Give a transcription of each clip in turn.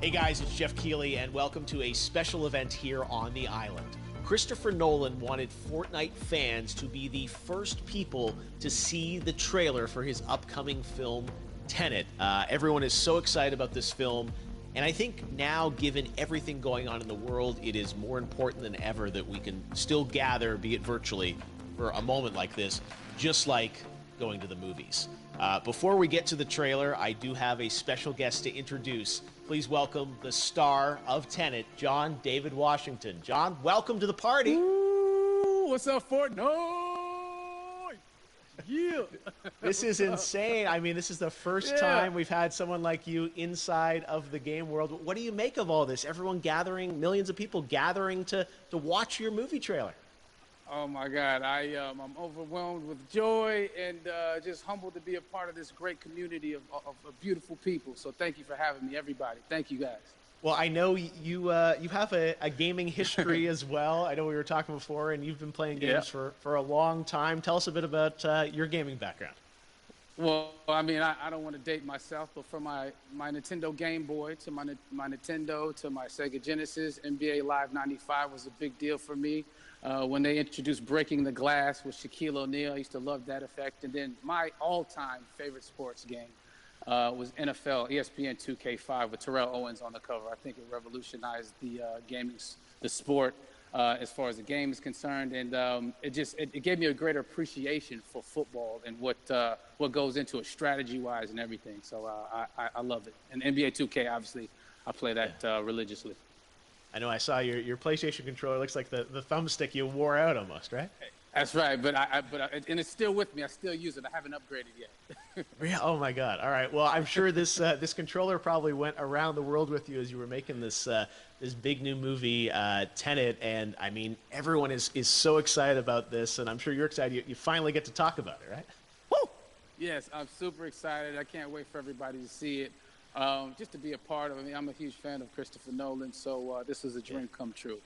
Hey guys, it's Jeff Keighley, and welcome to a special event here on the island. Christopher Nolan wanted Fortnite fans to be the first people to see the trailer for his upcoming film, Tenet. Everyone is so excited about this film, and I think now, given everything going on in the world, it is more important than ever that we can still gather, be it virtually, for a moment like this, just like going to the movies. Before we get to the trailer, I do have a special guest to introduce. Please welcome the star of Tenet, John David Washington. John, welcome to the party. Ooh, what's up, Fortnite? Yeah. This is insane. I mean, this is the first time we've had someone like you inside of the game world. What do you make of all this? Everyone gathering, millions of people gathering to watch your movie trailer. Oh my God, I'm overwhelmed with joy and just humbled to be a part of this great community of beautiful people. So thank you for having me, everybody. Thank you, guys. Well, I know you have a gaming history as well. I know we were talking before, and you've been playing games for a long time. Tell us a bit about your gaming background. Well, I mean, I don't want to date myself, but from my Nintendo Game Boy to my Nintendo to my Sega Genesis, NBA Live 95 was a big deal for me. When they introduced Breaking the Glass with Shaquille O'Neal, I used to love that effect. And then my all-time favorite sports game was NFL ESPN 2K5 with Terrell Owens on the cover. I think it revolutionized the the sport as far as the game is concerned, and it gave me a greater appreciation for football and what goes into it strategy-wise and everything. So I love it. And NBA 2K, obviously, I play that religiously. I know I saw your PlayStation controller. Looks like the thumbstick you wore out almost, right? That's right, but and it's still with me. I still use it. I haven't upgraded yet. Yeah. Oh my God! All right. Well, I'm sure this controller probably went around the world with you as you were making this big new movie, Tenet. And I mean, everyone is so excited about this, and I'm sure you're excited. You finally get to talk about it, right? Woo! Yes, I'm super excited. I can't wait for everybody to see it. Just to be a part of it. I mean, I'm a huge fan of Christopher Nolan, so this is a dream come true.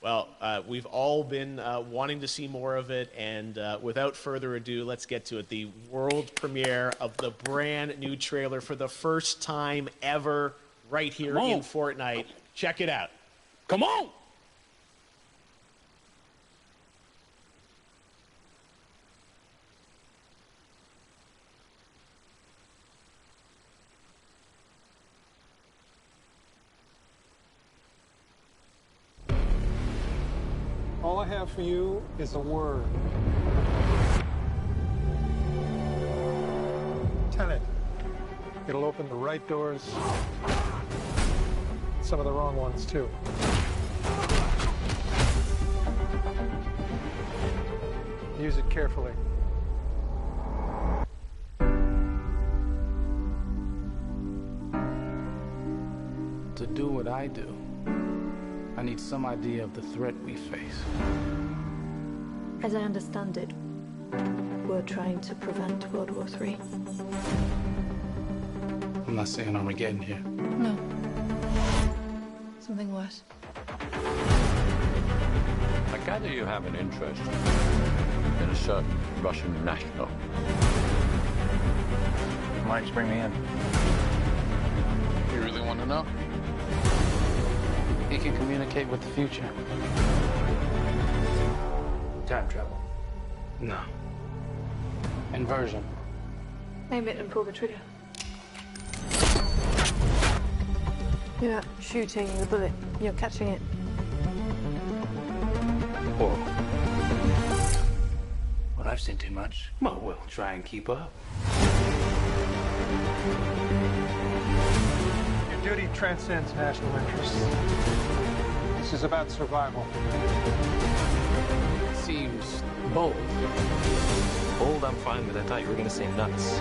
Well, we've all been wanting to see more of it, and without further ado, let's get to it. The world premiere of the brand new trailer for the first time ever right here in Fortnite. Check it out. Come on! All I have for you is a word. Tenet. It'll open the right doors, some of the wrong ones too. Use it carefully. To do what I do, I need some idea of the threat we face. As I understand it, we're trying to prevent World War III. I'm not saying Armageddon here. No. Something worse. I gather you have an interest in a certain Russian national. Why don't you bring me in? You really want to know? He can communicate with the future. Time travel. No. Inversion. Aim it and pull the trigger. You're not shooting the bullet, you're catching it. Whoa. Well, I've seen too much. Well, we'll try and keep up. Your duty transcends national interests. This is about survival. Seems bold. Bold, I'm fine with. I thought you were going to say nuts.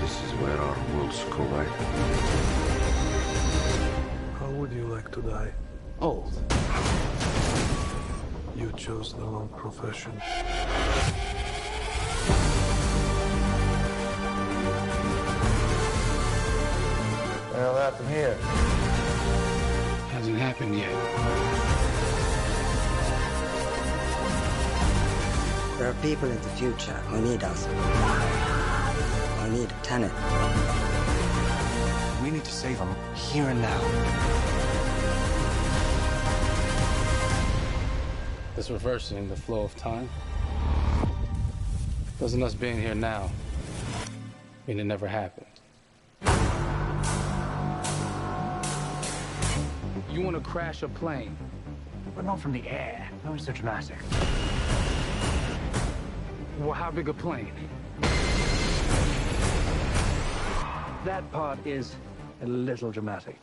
This is where our worlds collide. How would you like to die? Old. You chose the wrong profession. What happened here? Hasn't happened yet. There are people in the future who need us. Who need Tenet. We need to save him here and now. It's reversing the flow of time. Doesn't us being here now mean it never happened? You want to crash a plane? But not from the air. That was so dramatic. Well, how big a plane? That part is a little dramatic.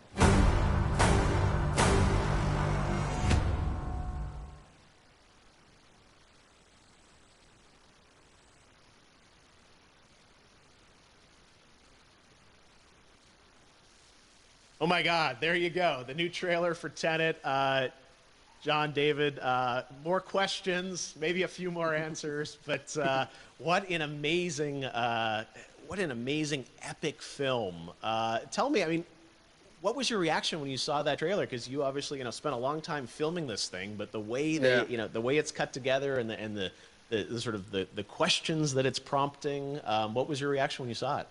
Oh my God, there you go. The new trailer for Tenet. John, David, more questions, maybe a few more answers, but what an amazing epic film. Tell me, I mean, what was your reaction when you saw that trailer? Because you obviously, spent a long time filming this thing, but the way the way it's cut together and the sort of the questions that it's prompting, what was your reaction when you saw it?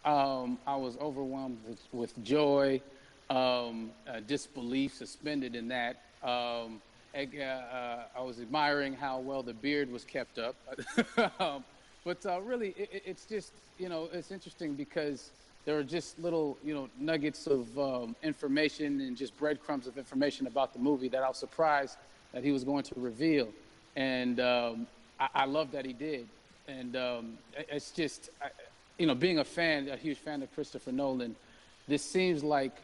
I was overwhelmed with joy, disbelief suspended in that. I was admiring how well the beard was kept up. But really, it's just, it's interesting because there are just little, nuggets of information and just breadcrumbs of information about the movie that I was surprised that he was going to reveal. And I love that he did. And it's just... being a huge fan of Christopher Nolan, this seems like,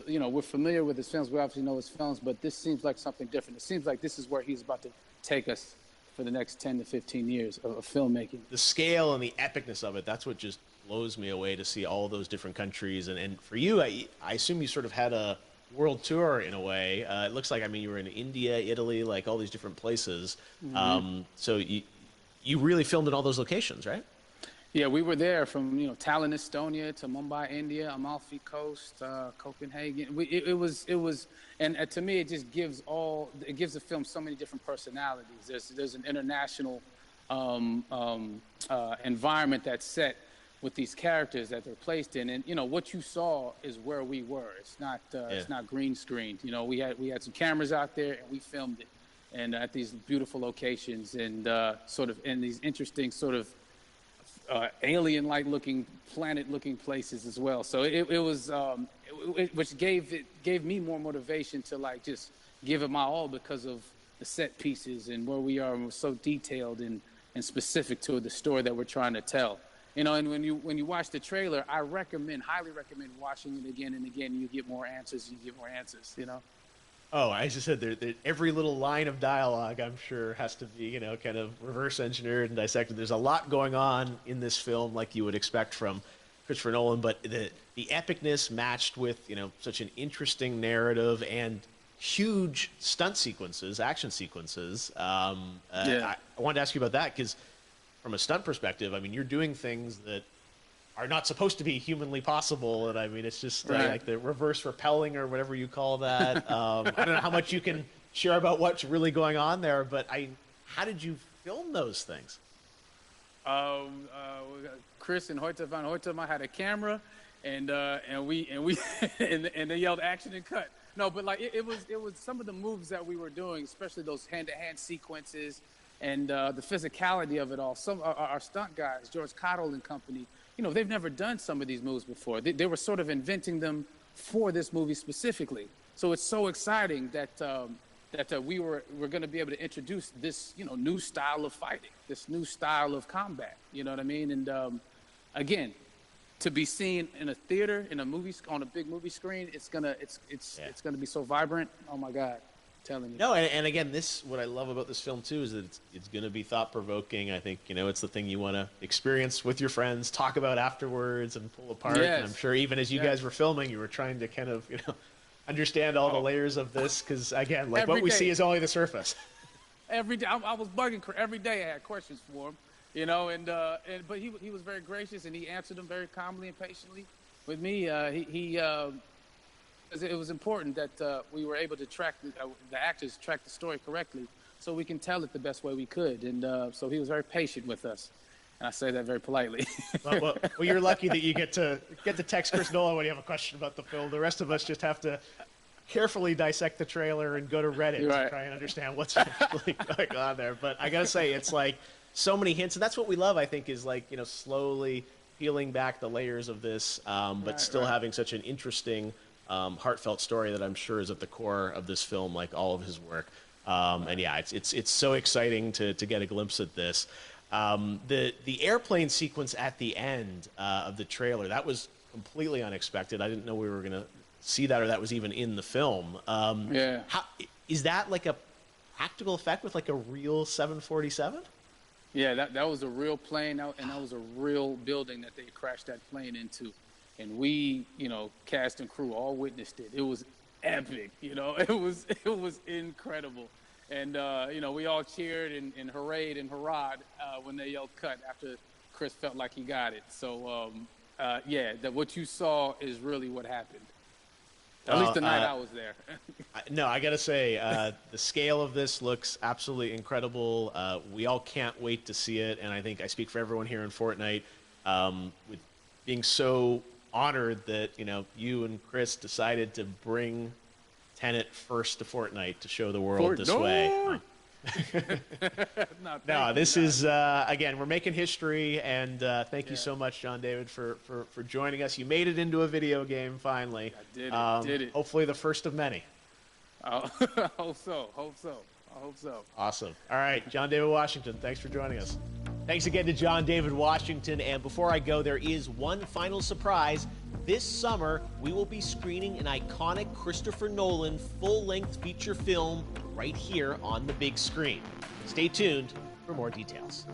we're familiar with his films. We obviously know his films, but this seems like something different. It seems like this is where he's about to take us for the next 10 to 15 years of filmmaking. The scale and the epicness of it, that's what just blows me away to see all those different countries. And for you, I assume you sort of had a world tour in a way. It looks like, you were in India, Italy, like all these different places. Mm-hmm. So you really filmed in all those locations, right? Yeah, we were there from Tallinn, Estonia, to Mumbai, India, Amalfi Coast, Copenhagen. It was, and to me, it just gives the film so many different personalities. There's an international environment that's set with these characters that they're placed in, and what you saw is where we were. It's not green screened. We had some cameras out there and we filmed it, and at these beautiful locations and sort of in these interesting sort of alien-like looking, planet-looking places as well. So it was, which gave me more motivation to just give it my all because of the set pieces and where we are, and we're so detailed and specific to the story that we're trying to tell. And when you watch the trailer, I highly recommend watching it again and again. You get more answers. Oh, I just said every little line of dialogue, I'm sure, has to be, kind of reverse engineered and dissected. There's a lot going on in this film, like you would expect from Christopher Nolan, but the epicness matched with, such an interesting narrative and huge stunt sequences, action sequences. I wanted to ask you about that because from a stunt perspective, you're doing things that are not supposed to be humanly possible, and it's just like the reverse rappelling or whatever you call that. I don't know how much you can share about what's really going on there, but how did you film those things? Chris and Hoyte van Hoytema had a camera, and they yelled action and cut. No, but it was some of the moves that we were doing, especially those hand-to-hand sequences and the physicality of it all. Some our stunt guys, George Cottle and company. They've never done some of these moves before. They were sort of inventing them for this movie specifically. So it's so exciting that we're going to be able to introduce this, new style of fighting, this new style of combat. You know what I mean? And again, to be seen in a theater, in a movie, on a big movie screen, it's gonna be so vibrant. Oh my God. Telling you. No, and again, what I love about this film too is that it's going to be thought-provoking. I think it's the thing you want to experience with your friends, talk about afterwards, and pull apart. Yes. And I'm sure even as you guys were filming, you were trying to kind of understand all the layers of this because again, what we see is only the surface. Every day, I was bugging every day. I had questions for him, but he was very gracious and he answered them very calmly and patiently with me. It was important that we were able to track the actors track the story correctly, so we can tell it the best way we could. And so he was very patient with us. And I say that very politely. Well, you're lucky that you get to text Chris Nolan when you have a question about the film. The rest of us just have to carefully dissect the trailer and go to Reddit to try and understand what's actually going on there. But I gotta say, it's like so many hints, and that's what we love. I think is like slowly peeling back the layers of this, but still having such an interesting, heartfelt story that I'm sure is at the core of this film, like all of his work. And yeah, it's so exciting to get a glimpse at this. The airplane sequence at the end of the trailer, that was completely unexpected. I didn't know we were gonna see that, or that was even in the film. Is that like a practical effect with like a real 747? Yeah, that was a real plane, and that was a real building that they crashed that plane into. And we, cast and crew all witnessed it. It was epic, it was incredible. And, we all cheered and hurrayed and hurrahed when they yelled cut after Chris felt like he got it. So, that what you saw is really what happened. At least the night I was there. No, I got to say, the scale of this looks absolutely incredible. We all can't wait to see it, and I think I speak for everyone here in Fortnite with being so honored that you and Chris decided to bring Tenet first to Fortnite to show the world this way. No, this is again, we're making history, and thank you so much, John David, for joining us. You made it into a video game finally. I did it. Hopefully the first of many. I hope so. Awesome. All right, John David Washington, thanks for joining us. Thanks again to John David Washington. And before I go, there is one final surprise. This summer, we will be screening an iconic Christopher Nolan full-length feature film right here on the big screen. Stay tuned for more details.